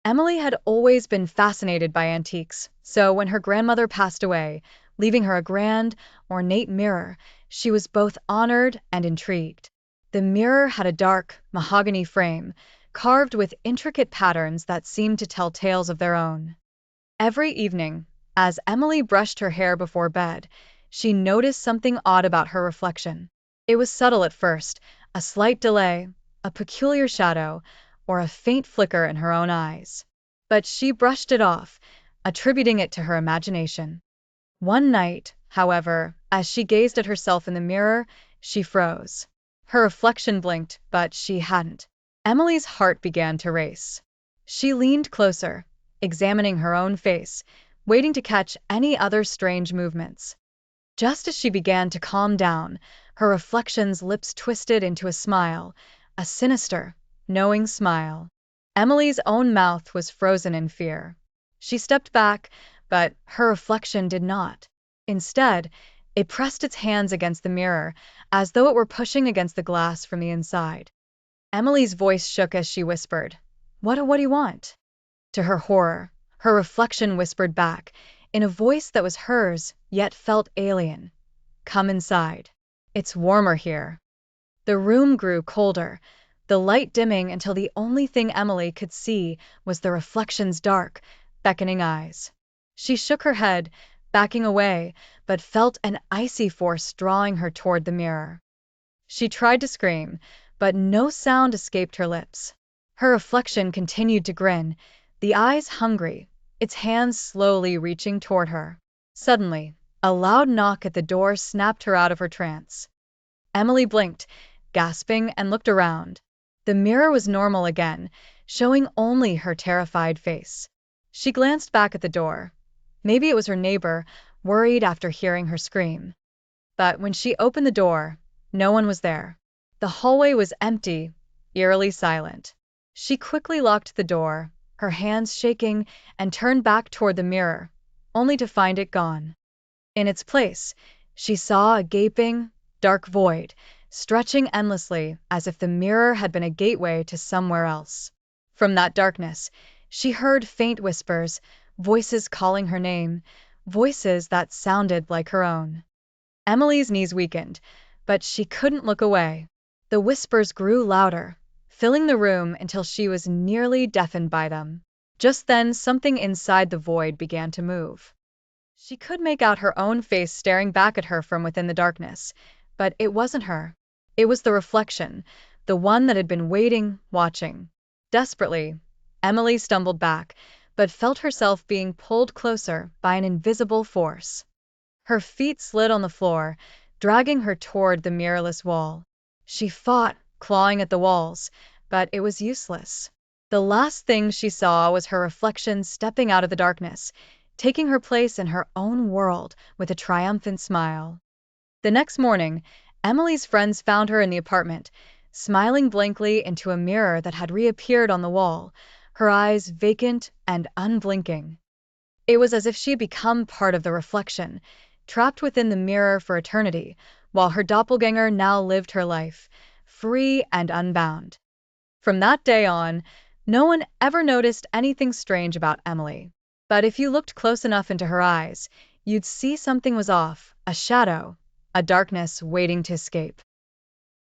Emily had always been fascinated by antiques, so when her grandmother passed away, leaving her a grand, ornate mirror, she was both honored and intrigued. The mirror had a dark, mahogany frame, carved with intricate patterns that seemed to tell tales of their own. Every evening, as Emily brushed her hair before bed, she noticed something odd about her reflection. It was subtle at first, a slight delay, a peculiar shadow, or a faint flicker in her own eyes. But she brushed it off, attributing it to her imagination. One night, however, as she gazed at herself in the mirror, she froze. Her reflection blinked, but she hadn't. Emily's heart began to race. She leaned closer, examining her own face, waiting to catch any other strange movements. Just as she began to calm down, her reflection's lips twisted into a smile, a sinister, knowing smile. Emily's own mouth was frozen in fear. She stepped back, but her reflection did not. Instead, it pressed its hands against the mirror, as though it were pushing against the glass from the inside. Emily's voice shook as she whispered, What do you want?" To her horror, her reflection whispered back, in a voice that was hers, yet felt alien. "Come inside. It's warmer here." The room grew colder, the light dimming until the only thing Emily could see was the reflection's dark, beckoning eyes. She shook her head, backing away, but felt an icy force drawing her toward the mirror. She tried to scream, but no sound escaped her lips. Her reflection continued to grin, the eyes hungry, its hands slowly reaching toward her. Suddenly, a loud knock at the door snapped her out of her trance. Emily blinked, gasping, and looked around. The mirror was normal again, showing only her terrified face. She glanced back at the door. Maybe it was her neighbor, worried after hearing her scream. But when she opened the door, no one was there. The hallway was empty, eerily silent. She quickly locked the door, her hands shaking, and turned back toward the mirror, only to find it gone. In its place, she saw a gaping, dark void, stretching endlessly as if the mirror had been a gateway to somewhere else. From that darkness, she heard faint whispers, voices calling her name, voices that sounded like her own. Emily's knees weakened, but she couldn't look away. The whispers grew louder, filling the room until she was nearly deafened by them. Just then, something inside the void began to move. She could make out her own face staring back at her from within the darkness, but it wasn't her. It was the reflection, the one that had been waiting, watching. Desperately, Emily stumbled back, but felt herself being pulled closer by an invisible force. Her feet slid on the floor, dragging her toward the mirrorless wall. She fought, clawing at the walls, but it was useless. The last thing she saw was her reflection stepping out of the darkness, taking her place in her own world with a triumphant smile. The next morning, Emily's friends found her in the apartment, smiling blankly into a mirror that had reappeared on the wall, her eyes vacant and unblinking. It was as if she had become part of the reflection, trapped within the mirror for eternity, while her doppelganger now lived her life, free and unbound. From that day on, no one ever noticed anything strange about Emily. But if you looked close enough into her eyes, you'd see something was off, a shadow, a darkness waiting to escape.